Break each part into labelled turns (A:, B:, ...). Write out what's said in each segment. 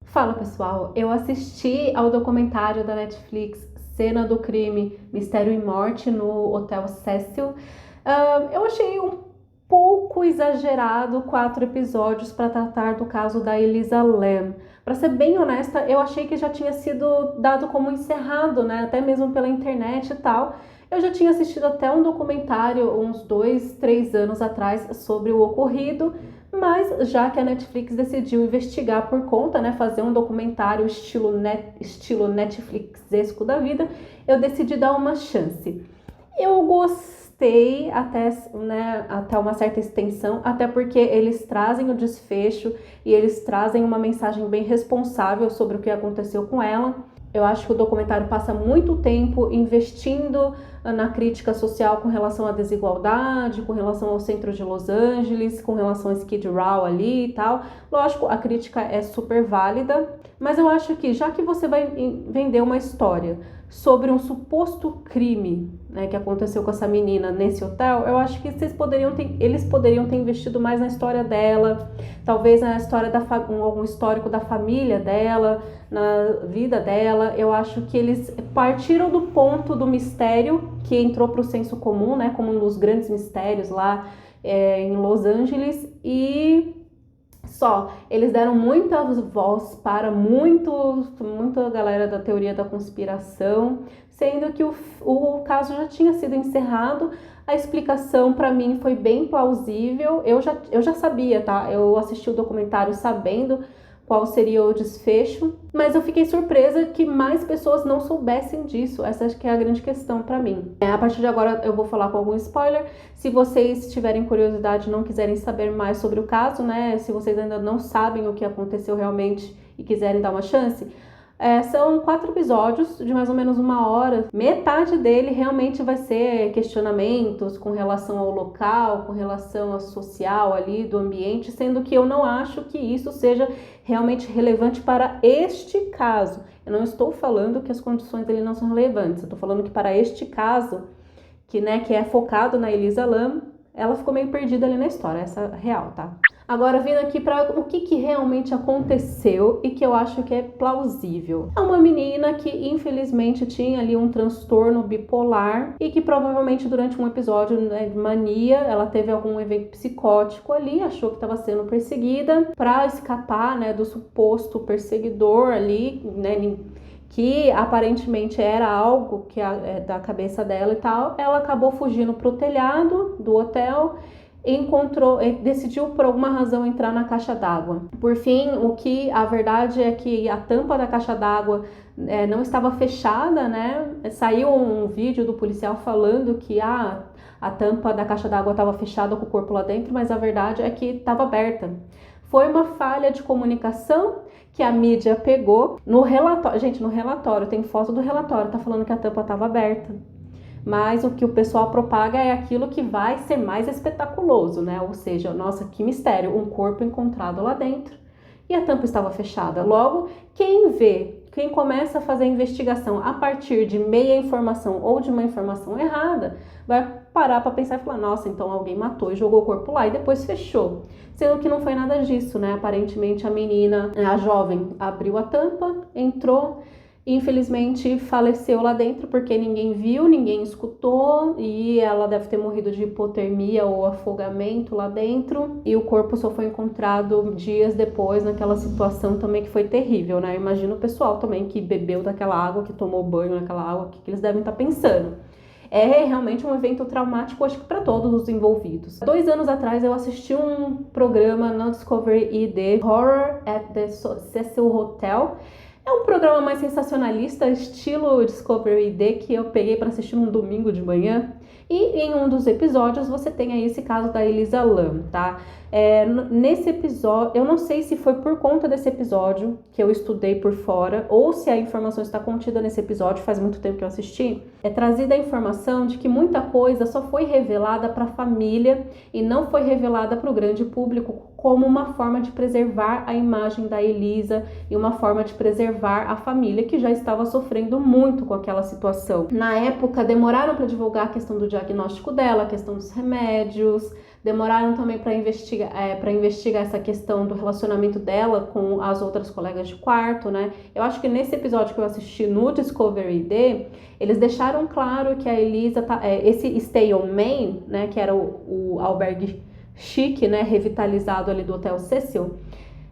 A: Fala pessoal, eu assisti ao documentário da Netflix Cena do Crime, Mistério e Morte no Hotel Cecil. Eu achei um pouco exagerado 4 episódios para tratar do caso da Elisa Lam. Para ser bem honesta, eu achei que já tinha sido dado como encerrado, né? Até mesmo pela internet e tal. Eu já tinha assistido até um documentário uns 2, 3 anos atrás sobre o ocorrido, mas já que a Netflix decidiu investigar por conta, né, fazer um documentário estilo Netflixesco da vida, eu decidi dar uma chance. Eu gostei até uma certa extensão, até porque eles trazem o desfecho e eles trazem uma mensagem bem responsável sobre o que aconteceu com ela. Eu acho que o documentário passa muito tempo investindo na crítica social com relação à desigualdade, com relação ao centro de Los Angeles, com relação a Skid Row ali e tal. Lógico, a crítica é super válida, mas eu acho que já que você vai vender uma história sobre um suposto crime, né, que aconteceu com essa menina nesse hotel, eu acho que eles poderiam ter investido mais na história dela, talvez na história algum histórico da família dela, na vida dela. Eu acho que eles partiram do ponto do mistério que entrou para o senso comum, né, como um dos grandes mistérios lá em Los Angeles, e só, eles deram muita voz para muita galera da teoria da conspiração, sendo que o caso já tinha sido encerrado. A explicação para mim foi bem plausível, eu já sabia, tá? Eu assisti o documentário sabendo qual seria o desfecho, mas eu fiquei surpresa que mais pessoas não soubessem disso. Essa acho que é a grande questão para mim. A partir de agora eu vou falar com algum spoiler. Se vocês tiverem curiosidade e não quiserem saber mais sobre o caso, né? Se vocês ainda não sabem o que aconteceu realmente e quiserem dar uma chance, são 4 episódios de mais ou menos 1 hora. Metade dele realmente vai ser questionamentos com relação ao local, com relação ao social ali, do ambiente, sendo que eu não acho que isso seja realmente relevante para este caso. Eu não estou falando que as condições dele não são relevantes, eu estou falando que para este caso, que é focado na Elisa Lam, ela ficou meio perdida ali na história, essa é real, tá? Agora, vindo aqui para o que realmente aconteceu e que eu acho que é plausível. É uma menina que, infelizmente, tinha ali um transtorno bipolar e que provavelmente durante um episódio de mania, ela teve algum evento psicótico ali, achou que estava sendo perseguida. Para escapar, né, do suposto perseguidor ali, né, que aparentemente era algo que da cabeça dela e tal, ela acabou fugindo pro telhado do hotel, decidiu por alguma razão entrar na caixa d'água. Por fim, a verdade é que a tampa da caixa d'água não estava fechada, né? Saiu um vídeo do policial falando que a tampa da caixa d'água estava fechada com o corpo lá dentro, mas a verdade é que estava aberta. Foi uma falha de comunicação que a mídia pegou no relatório. Gente, no relatório, tem foto do relatório, tá falando que a tampa estava aberta. Mas o que o pessoal propaga é aquilo que vai ser mais espetaculoso, né? Ou seja, nossa, que mistério, um corpo encontrado lá dentro e a tampa estava fechada. Logo, quem começa a fazer a investigação a partir de meia informação ou de uma informação errada, vai parar para pensar e falar, nossa, então alguém matou e jogou o corpo lá e depois fechou. Sendo que não foi nada disso, né? Aparentemente a menina, a jovem, abriu a tampa, entrou, infelizmente faleceu lá dentro porque ninguém viu, ninguém escutou e ela deve ter morrido de hipotermia ou afogamento lá dentro, e o corpo só foi encontrado dias depois, naquela situação também que foi terrível, né? Imagina o pessoal também que bebeu daquela água, que tomou banho naquela água, o que eles devem estar pensando. É realmente um evento traumático, acho que para todos os envolvidos. 2 anos atrás eu assisti um programa no Discovery ID, Horror at the Cecil Hotel. É um programa mais sensacionalista, estilo Discovery ID, que eu peguei para assistir num domingo de manhã. E em um dos episódios você tem aí esse caso da Elisa Lam, tá? Nesse episódio, eu não sei se foi por conta desse episódio que eu estudei por fora, ou se a informação está contida nesse episódio, faz muito tempo que eu assisti. É trazida a informação de que muita coisa só foi revelada para a família e não foi revelada para o grande público, como uma forma de preservar a imagem da Elisa e uma forma de preservar a família, que já estava sofrendo muito com aquela situação. Na época, demoraram para divulgar a questão do diagnóstico dela, a questão dos remédios, Demoraram também para investigar essa questão do relacionamento dela com as outras colegas de quarto, né? Eu acho que nesse episódio que eu assisti no Discovery D, eles deixaram claro que a Elisa esse Stay on Main, né, que era o albergue chique, né, revitalizado ali do Hotel Cecil,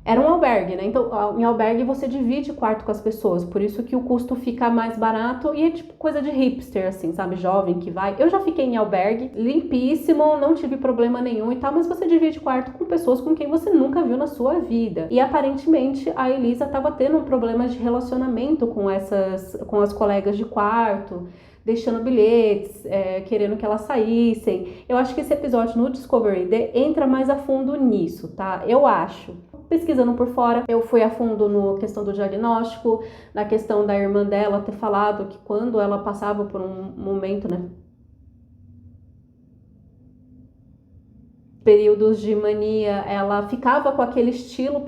A: era um albergue, né? Então, em albergue você divide quarto com as pessoas, por isso que o custo fica mais barato e é tipo coisa de hipster, assim, sabe? Jovem que vai. Eu já fiquei em albergue, limpíssimo, não tive problema nenhum e tal, mas você divide quarto com pessoas com quem você nunca viu na sua vida. E aparentemente a Elisa estava tendo um problema de relacionamento com as colegas de quarto, deixando bilhetes, querendo que elas saíssem. Eu acho que esse episódio no Discovery D entra mais a fundo nisso, tá? Eu acho. Pesquisando por fora, eu fui a fundo na questão do diagnóstico, na questão da irmã dela ter falado que quando ela passava por um momento, né, períodos de mania, ela ficava com aquele estilo,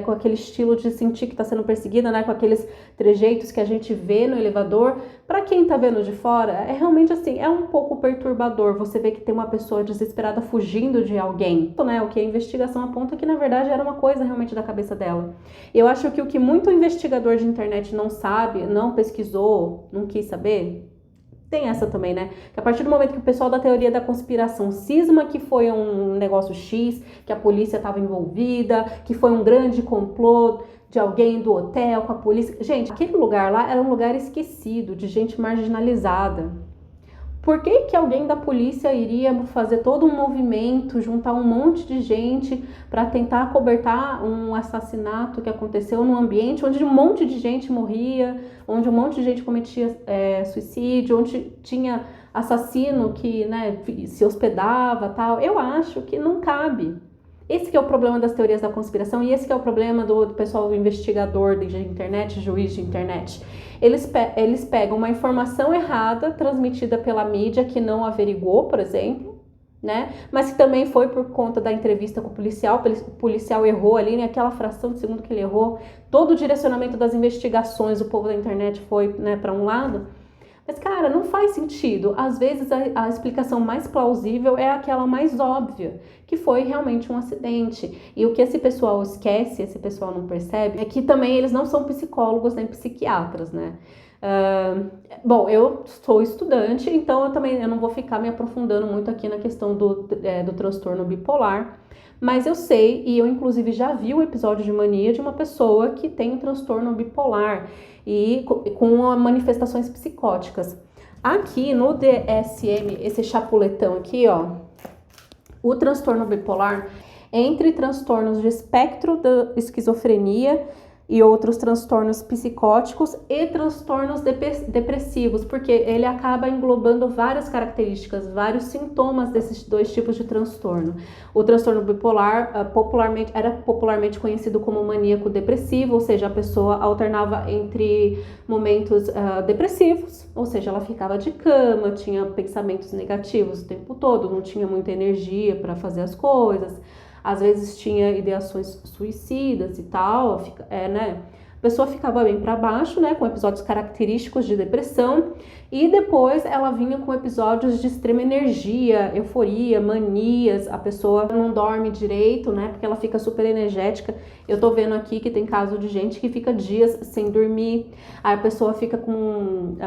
A: com aquele estilo de sentir que está sendo perseguida, né? Com aqueles trejeitos que a gente vê no elevador. Para quem tá vendo de fora, é realmente assim, é um pouco perturbador você ver que tem uma pessoa desesperada fugindo de alguém, né? O que a investigação aponta que na verdade era uma coisa realmente da cabeça dela. Eu acho que o que muito investigador de internet não sabe, não pesquisou, não quis saber, tem essa também, né? Que a partir do momento que o pessoal da teoria da conspiração cisma que foi um negócio X, que a polícia estava envolvida, que foi um grande complô de alguém do hotel com a polícia. Gente, aquele lugar lá era um lugar esquecido, de gente marginalizada. Por que alguém da polícia iria fazer todo um movimento, juntar um monte de gente para tentar acobertar um assassinato que aconteceu num ambiente onde um monte de gente morria, onde um monte de gente cometia suicídio, onde tinha assassino que, né, se hospedava, tal? Eu acho que não cabe. Esse que é o problema das teorias da conspiração e esse que é o problema do pessoal investigador de internet, juiz de internet. Eles pegam uma informação errada transmitida pela mídia que não averigou, por exemplo, né? Mas que também foi por conta da entrevista com o policial errou ali, né? Aquela fração de segundo que ele errou, todo o direcionamento das investigações, o povo da internet foi, né, para um lado. Mas, cara, não faz sentido. Às vezes a explicação mais plausível é aquela mais óbvia, que foi realmente um acidente. E o que esse pessoal esquece, esse pessoal não percebe, é que também eles não são psicólogos nem psiquiatras, né? Bom, eu sou estudante, então eu não vou ficar me aprofundando muito aqui na questão do transtorno bipolar. Mas eu sei, e eu inclusive já vi um episódio de mania de uma pessoa que tem um transtorno bipolar e com manifestações psicóticas. Aqui no DSM, esse chapuletão aqui, ó, o transtorno bipolar, entre transtornos de espectro da esquizofrenia e outros transtornos psicóticos e transtornos depressivos, porque ele acaba englobando várias características, vários sintomas desses dois tipos de transtorno. O transtorno bipolar era popularmente conhecido como maníaco depressivo, ou seja, a pessoa alternava entre momentos depressivos, ou seja, ela ficava de cama, tinha pensamentos negativos o tempo todo, não tinha muita energia para fazer as coisas. Às vezes tinha ideações suicidas e tal, né? A pessoa ficava bem para baixo, né? Com episódios característicos de depressão. E depois ela vinha com episódios de extrema energia, euforia, manias. A pessoa não dorme direito, né? Porque ela fica super energética. Eu tô vendo aqui que tem caso de gente que fica dias sem dormir. Aí a pessoa fica com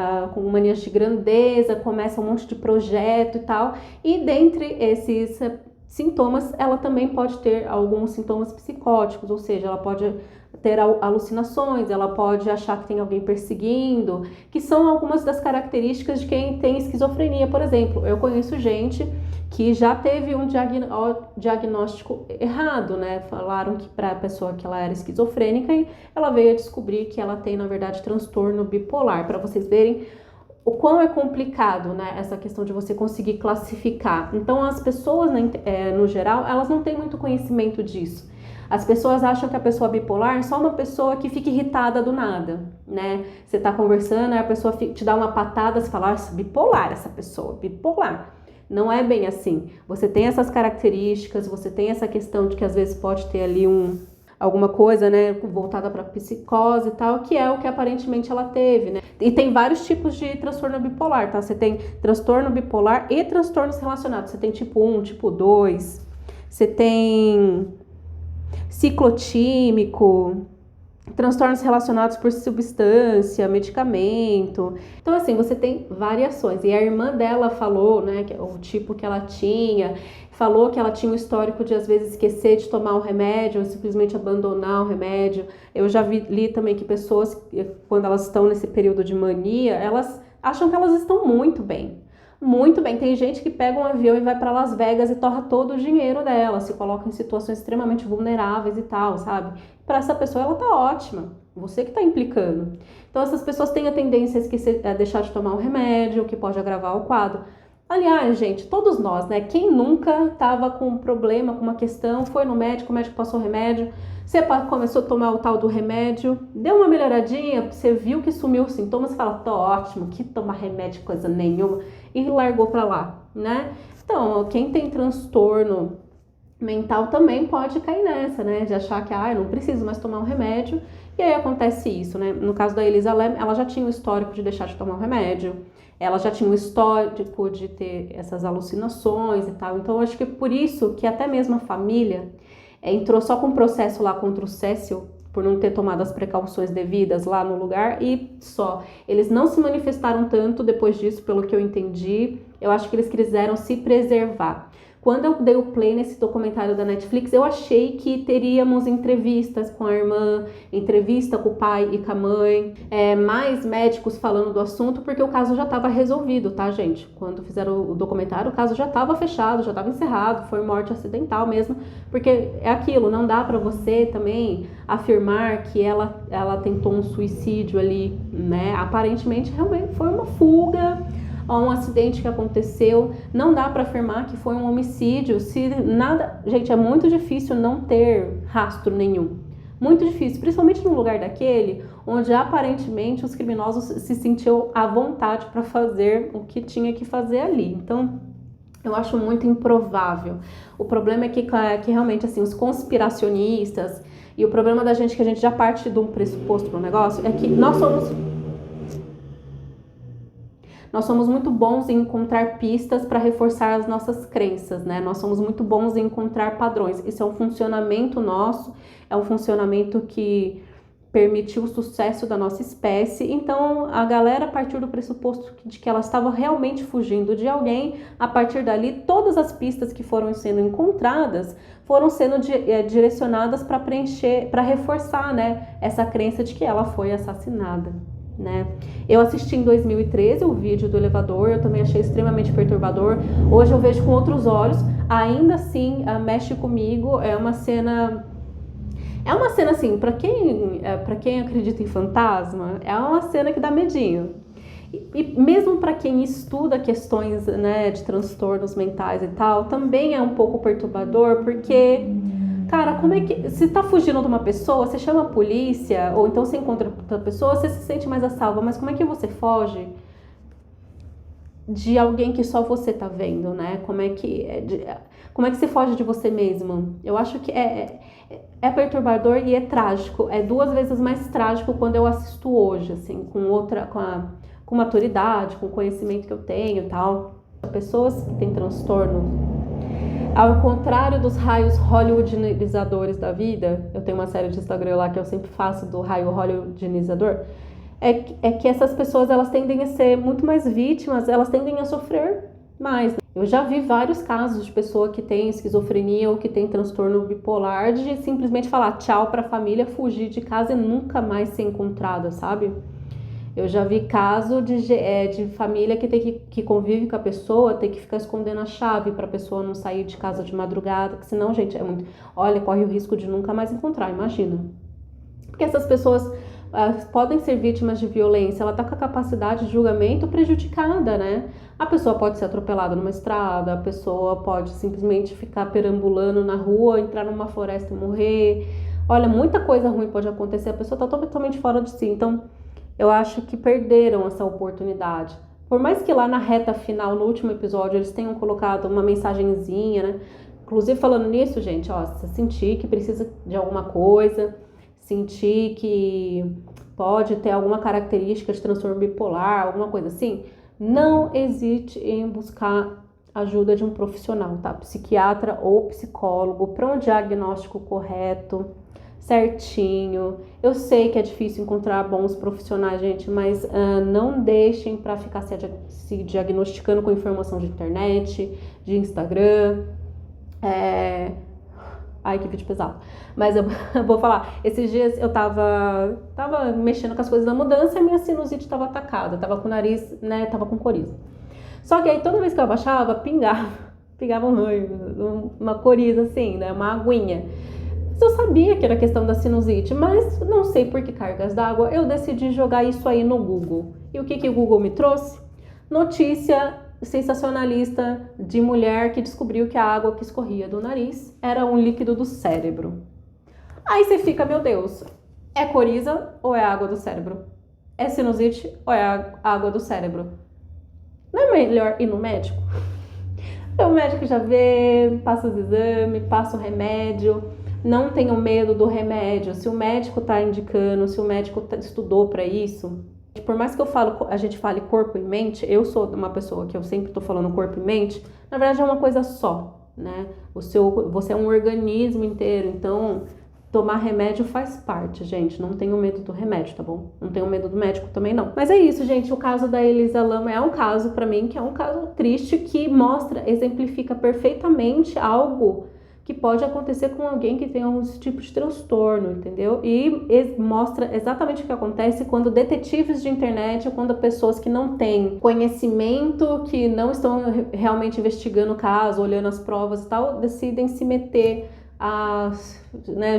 A: manias de grandeza, começa um monte de projeto e tal. E dentre esses sintomas, ela também pode ter alguns sintomas psicóticos, ou seja, ela pode ter alucinações, ela pode achar que tem alguém perseguindo, que são algumas das características de quem tem esquizofrenia, por exemplo. Eu conheço gente que já teve um diagnóstico errado, né? Falaram que para a pessoa que ela era esquizofrênica e ela veio a descobrir que ela tem, na verdade, transtorno bipolar. Para vocês verem o quão é complicado, né, essa questão de você conseguir classificar. Então, as pessoas, no geral, elas não têm muito conhecimento disso. As pessoas acham que a pessoa bipolar é só uma pessoa que fica irritada do nada, né? Você tá conversando, aí a pessoa te dá uma patada, você fala, bipolar essa pessoa, bipolar. Não é bem assim. Você tem essas características, você tem essa questão de que às vezes pode ter ali alguma coisa, né, voltada para psicose e tal, que é o que aparentemente ela teve, né? E tem vários tipos de transtorno bipolar, tá? Você tem transtorno bipolar e transtornos relacionados. Você tem tipo 1, tipo 2, você tem ciclotímico, transtornos relacionados por substância, medicamento. Então, assim, você tem variações. E a irmã dela falou, né, que o tipo que ela tinha, falou que ela tinha um histórico de, às vezes, esquecer de tomar o remédio ou simplesmente abandonar o remédio. Eu já li também que pessoas, quando elas estão nesse período de mania, elas acham que elas estão muito bem. Muito bem, tem gente que pega um avião e vai para Las Vegas e torra todo o dinheiro dela, se coloca em situações extremamente vulneráveis e tal, sabe? Para essa pessoa ela tá ótima, você que tá implicando. Então essas pessoas têm a tendência a esquecer, a deixar de tomar um remédio, o que pode agravar o quadro. Aliás, gente, todos nós, né? Quem nunca tava com um problema, com uma questão, foi no médico, o médico passou o remédio, você começou a tomar o tal do remédio, deu uma melhoradinha, você viu que sumiu os sintomas, você fala, tô ótimo, que tomar remédio coisa nenhuma, e largou pra lá, né? Então, quem tem transtorno mental também pode cair nessa, né? De achar que, eu não preciso mais tomar um remédio, e aí acontece isso, né? No caso da Elisa Lam, ela já tinha o histórico de deixar de tomar um remédio, ela já tinha um histórico de ter essas alucinações e tal, então eu acho que é por isso que até mesmo a família entrou só com um processo lá contra o Cécio, por não ter tomado as precauções devidas lá no lugar e só. Eles não se manifestaram tanto depois disso, pelo que eu entendi. Eu acho que eles quiseram se preservar. Quando eu dei o play nesse documentário da Netflix, eu achei que teríamos entrevistas com a irmã, entrevista com o pai e com a mãe, mais médicos falando do assunto, porque o caso já estava resolvido, tá, gente? Quando fizeram o documentário, o caso já estava fechado, já estava encerrado, foi morte acidental mesmo, porque é aquilo, não dá para você também afirmar que ela tentou um suicídio ali, né? Aparentemente, realmente foi uma fuga, um acidente que aconteceu, não dá para afirmar que foi um homicídio, se nada, gente, é muito difícil não ter rastro nenhum, muito difícil, principalmente num lugar daquele, onde aparentemente os criminosos se sentiam à vontade para fazer o que tinha que fazer ali, então eu acho muito improvável. O problema é que realmente, assim, os conspiracionistas, e o problema da gente, que a gente já parte de um pressuposto para o negócio, é que nós somos muito bons em encontrar pistas para reforçar as nossas crenças, né? Nós somos muito bons em encontrar padrões. Isso é um funcionamento nosso, é um funcionamento que permitiu o sucesso da nossa espécie. Então, a galera partiu do pressuposto de que ela estava realmente fugindo de alguém. A partir dali, todas as pistas que foram sendo encontradas foram sendo direcionadas para preencher, para reforçar, né, essa crença de que ela foi assassinada. Né? Eu assisti em 2013 o vídeo do elevador, eu também achei extremamente perturbador. Hoje eu vejo com outros olhos, ainda assim mexe comigo. É uma cena assim, para quem acredita em fantasma, é uma cena que dá medinho. E mesmo para quem estuda questões, né, de transtornos mentais e tal, também é um pouco perturbador, porque cara, como é que... Se tá fugindo de uma pessoa, você chama a polícia, ou então você encontra outra pessoa, você se sente mais a salvo. Mas como é que você foge de alguém que só você tá vendo, né? Como é que você foge de você mesmo? Eu acho que é perturbador e é trágico. É 2 vezes mais trágico quando eu assisto hoje, assim, com maturidade, com o conhecimento que eu tenho e tal. Pessoas que têm transtorno, ao contrário dos raios hollywoodizadores da vida, eu tenho uma série de Instagram lá que eu sempre faço do raio hollywoodizador, é que essas pessoas, elas tendem a ser muito mais vítimas, elas tendem a sofrer mais. Eu já vi vários casos de pessoa que tem esquizofrenia ou que tem transtorno bipolar de simplesmente falar tchau para a família, fugir de casa e nunca mais ser encontrada, sabe? Eu já vi caso de família que convive com a pessoa, ter que ficar escondendo a chave para a pessoa não sair de casa de madrugada, que senão, gente, olha, corre o risco de nunca mais encontrar, imagina. Porque essas pessoas podem ser vítimas de violência, ela tá com a capacidade de julgamento prejudicada, né? A pessoa pode ser atropelada numa estrada, a pessoa pode simplesmente ficar perambulando na rua, entrar numa floresta e morrer. Olha, muita coisa ruim pode acontecer, a pessoa tá totalmente fora de si, então eu acho que perderam essa oportunidade. Por mais que lá na reta final, no último episódio, eles tenham colocado uma mensagenzinha, né? Inclusive, falando nisso, gente, ó, se sentir que precisa de alguma coisa, sentir que pode ter alguma característica de transtorno bipolar, alguma coisa assim, não hesite em buscar ajuda de um profissional, tá? Psiquiatra ou psicólogo, para um diagnóstico correto, certinho. Eu sei que é difícil encontrar bons profissionais, gente, mas não deixem para ficar se diagnosticando com informação de internet, de Instagram. Ai, que vídeo pesado. Mas eu vou falar, esses dias eu tava mexendo com as coisas da mudança e minha sinusite tava atacada, tava com o nariz, né, tava com coriza. Só que aí toda vez que eu abaixava, pingava um ranho, uma coriza assim, né, uma aguinha. Mas eu sabia que era questão da sinusite, mas não sei por que cargas d'água, eu decidi jogar isso aí no Google. E o que o Google me trouxe? Notícia sensacionalista de mulher que descobriu que a água que escorria do nariz era um líquido do cérebro. Aí você fica, meu Deus, é coriza ou é água do cérebro? É sinusite ou é a água do cérebro? Não é melhor ir no médico? O médico já vê, passa os exames, passa o remédio. Não tenham medo do remédio. Se o médico está indicando, se o médico estudou para isso, por mais que a gente fale corpo e mente, eu sou uma pessoa que eu sempre tô falando corpo e mente, na verdade é uma coisa só, né? Você é um organismo inteiro, então tomar remédio faz parte, gente. Não tenho medo do remédio, tá bom? Não tenho medo do médico também, não. Mas é isso, gente. O caso da Elisa Lam é um caso, pra mim, que é um caso triste que exemplifica perfeitamente algo que pode acontecer com alguém que tem algum tipo de transtorno, entendeu? E mostra exatamente o que acontece quando detetives de internet ou quando pessoas que não têm conhecimento, que não estão realmente investigando o caso, olhando as provas e tal, decidem se meter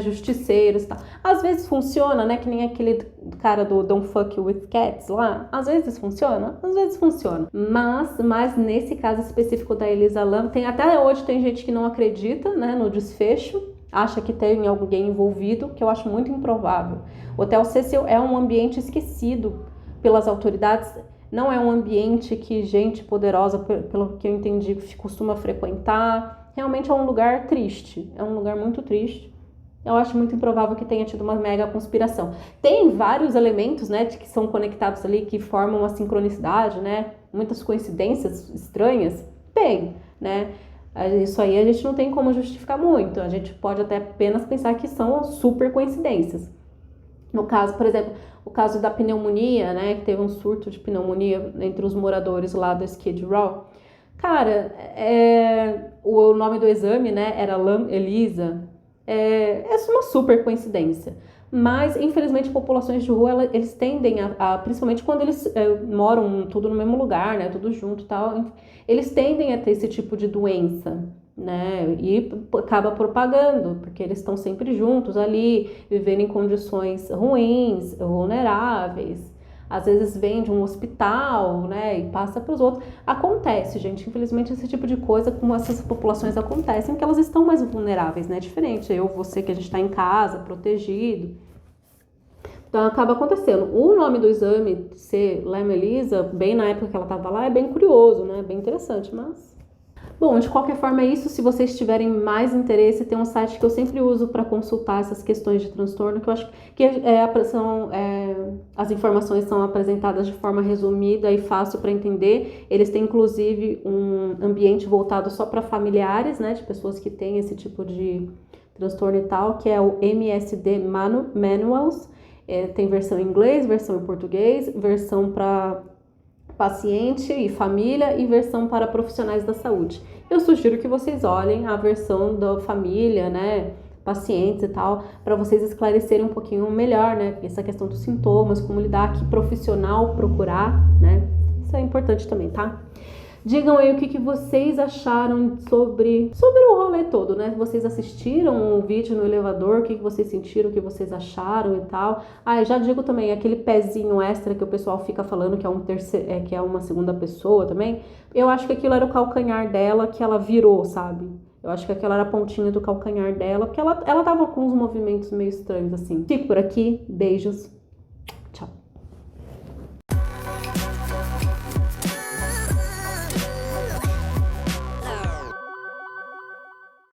A: justiceiros e tal. Às vezes funciona, né? Que nem aquele cara do Don't Fuck With Cats lá. Às vezes funciona, às vezes funciona. Mas nesse caso específico da Elisa Lam, até hoje tem gente que não acredita, né, no desfecho. Acha que tem alguém envolvido, que eu acho muito improvável. O Hotel Cecil é um ambiente esquecido pelas autoridades. Não é um ambiente que gente poderosa, pelo que eu entendi, costuma frequentar. Realmente é um lugar triste, é um lugar muito triste. Eu acho muito improvável que tenha tido uma mega conspiração. Tem vários elementos, né, que são conectados ali, que formam uma sincronicidade, né, muitas coincidências estranhas. Tem, né, isso aí a gente não tem como justificar muito. A gente pode até apenas pensar que são super coincidências. No caso, por exemplo, o caso da pneumonia, né, que teve um surto de pneumonia entre os moradores lá do Skid Row. Cara, o nome do exame, né, era Lam Elisa. É uma super coincidência. Mas, infelizmente, populações de rua, eles tendem principalmente quando eles moram tudo no mesmo lugar, né, tudo junto e tal, eles tendem a ter esse tipo de doença, né, e acaba propagando, porque eles estão sempre juntos ali, vivendo em condições ruins, vulneráveis. Às vezes vem de um hospital, né, e passa para os outros. Acontece, gente, infelizmente esse tipo de coisa com essas populações acontecem, porque elas estão mais vulneráveis, né, diferente você que a gente está em casa, protegido. Então acaba acontecendo. O nome do exame ser Lam Elisa, bem na época que ela estava lá, é bem curioso, né, bem interessante, mas... Bom, de qualquer forma é isso. Se vocês tiverem mais interesse, tem um site que eu sempre uso para consultar essas questões de transtorno, que eu acho que as informações são apresentadas de forma resumida e fácil para entender. Eles têm, inclusive, um ambiente voltado só para familiares, né, de pessoas que têm esse tipo de transtorno e tal, que é o MSD Manuals. Tem versão em inglês, versão em português, versão para paciente e família e versão para profissionais da saúde. Eu sugiro que vocês olhem a versão da família, né, pacientes e tal, para vocês esclarecerem um pouquinho melhor, né, essa questão dos sintomas, como lidar, que profissional procurar, né, isso é importante também, tá? Digam aí o que vocês acharam sobre o rolê todo, né? Vocês assistiram o vídeo no elevador, o que vocês sentiram, o que vocês acharam e tal. Ah, eu já digo também, aquele pezinho extra que o pessoal fica falando que que é uma segunda pessoa também. Eu acho que aquilo era o calcanhar dela que ela virou, sabe? Eu acho que aquela era a pontinha do calcanhar dela, porque ela tava com uns movimentos meio estranhos, assim. Fico por aqui, beijos.